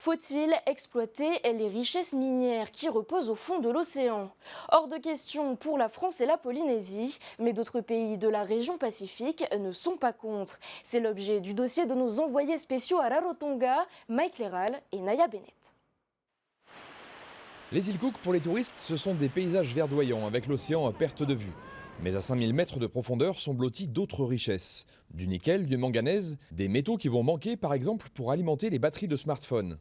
Faut-il exploiter les richesses minières qui reposent au fond de l'océan? Hors de question pour la France et la Polynésie, mais d'autres pays de la région Pacifique ne sont pas contre. C'est l'objet du dossier de nos envoyés spéciaux à Rarotonga, Mike Leral et Naya Bennett. Les îles Cook, pour les touristes, ce sont des paysages verdoyants avec l'océan à perte de vue. Mais à 5000 mètres de profondeur sont blottis d'autres richesses. Du nickel, du manganèse, des métaux qui vont manquer par exemple pour alimenter les batteries de smartphones.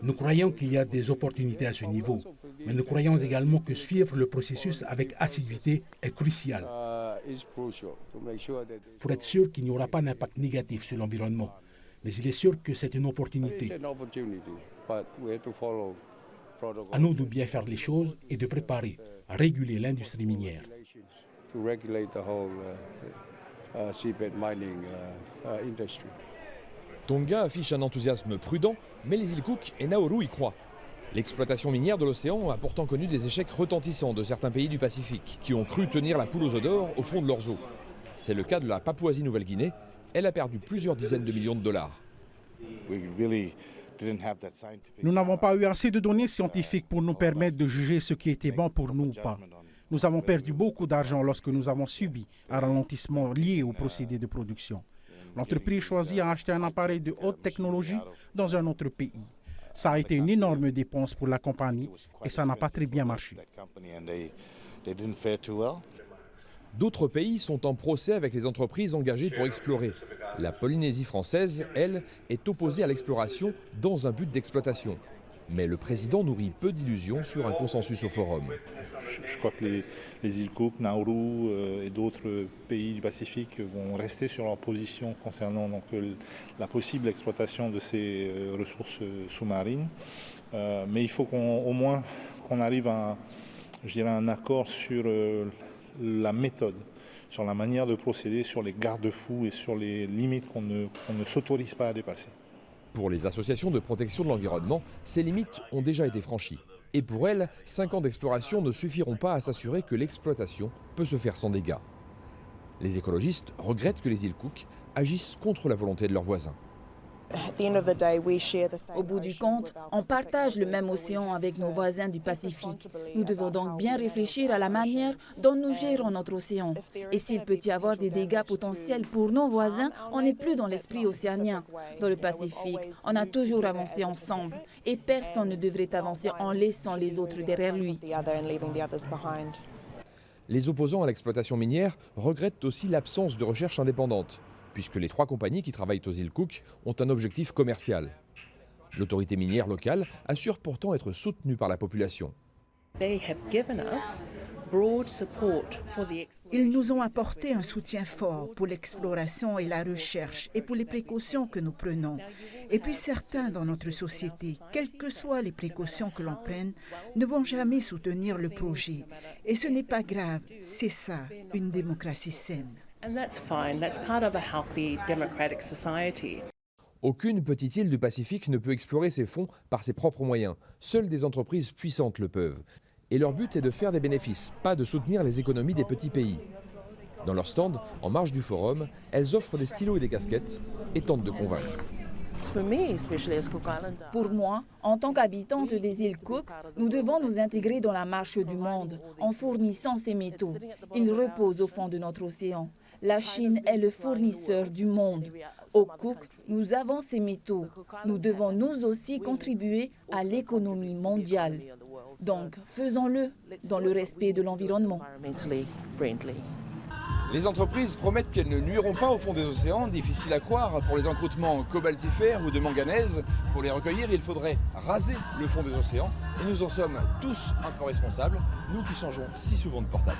Nous croyons qu'il y a des opportunités à ce niveau, mais nous croyons également que suivre le processus avec assiduité est crucial pour être sûr qu'il n'y aura pas d'impact négatif sur l'environnement. Mais il est sûr que c'est une opportunité. À nous de bien faire les choses et de préparer, à réguler l'industrie minière. Tonga affiche un enthousiasme prudent, mais les îles Cook et Nauru y croient. L'exploitation minière de l'océan a pourtant connu des échecs retentissants de certains pays du Pacifique, qui ont cru tenir la poule aux œufs d'or au fond de leurs eaux. C'est le cas de la Papouasie-Nouvelle-Guinée. Elle a perdu plusieurs dizaines de millions de dollars. Nous n'avons pas eu assez de données scientifiques pour nous permettre de juger ce qui était bon pour nous ou pas. Nous avons perdu beaucoup d'argent lorsque nous avons subi un ralentissement lié au procédé de production. L'entreprise choisit à acheter un appareil de haute technologie dans un autre pays. Ça a été une énorme dépense pour la compagnie et ça n'a pas très bien marché. D'autres pays sont en procès avec les entreprises engagées pour explorer. La Polynésie française, elle, est opposée à l'exploration dans un but d'exploitation. Mais le président nourrit peu d'illusions sur un consensus au forum. Je crois que les îles Cook, Nauru et d'autres pays du Pacifique vont rester sur leur position concernant la possible exploitation de ces ressources sous-marines. Mais il faut au moins qu'on arrive à un accord sur la méthode, sur la manière de procéder, sur les garde-fous et sur les limites qu'on ne s'autorise pas à dépasser. Pour les associations de protection de l'environnement, ces limites ont déjà été franchies. Et pour elles, 5 ans d'exploration ne suffiront pas à s'assurer que l'exploitation peut se faire sans dégâts. Les écologistes regrettent que les îles Cook agissent contre la volonté de leurs voisins. Au bout du compte, on partage le même océan avec nos voisins du Pacifique. Nous devons donc bien réfléchir à la manière dont nous gérons notre océan. Et s'il peut y avoir des dégâts potentiels pour nos voisins, on n'est plus dans l'esprit océanien. Dans le Pacifique, on a toujours avancé ensemble et personne ne devrait avancer en laissant les autres derrière lui. Les opposants à l'exploitation minière regrettent aussi l'absence de recherche indépendante, puisque les 3 compagnies qui travaillent aux îles Cook ont un objectif commercial. L'autorité minière locale assure pourtant être soutenue par la population. Ils nous ont apporté un soutien fort pour l'exploration et la recherche et pour les précautions que nous prenons. Et puis certains dans notre société, quelles que soient les précautions que l'on prenne, ne vont jamais soutenir le projet. Et ce n'est pas grave, c'est ça, une démocratie saine. Aucune petite île du Pacifique ne peut explorer ses fonds par ses propres moyens. Seules des entreprises puissantes le peuvent. Et leur but est de faire des bénéfices, pas de soutenir les économies des petits pays. Dans leur stand, en marge du forum, elles offrent des stylos et des casquettes et tentent de convaincre. Pour moi, en tant qu'habitante des îles Cook, nous devons nous intégrer dans la marche du monde en fournissant ces métaux. Ils reposent au fond de notre océan. La Chine est le fournisseur du monde. Au Cook, nous avons ces métaux. Nous devons nous aussi contribuer à l'économie mondiale. Donc, faisons-le dans le respect de l'environnement. Les entreprises promettent qu'elles ne nuiront pas au fond des océans, difficile à croire pour les encroûtements cobaltifères ou de manganèse. Pour les recueillir, il faudrait raser le fond des océans. Et nous en sommes tous un peu responsables, nous qui changeons si souvent de portable.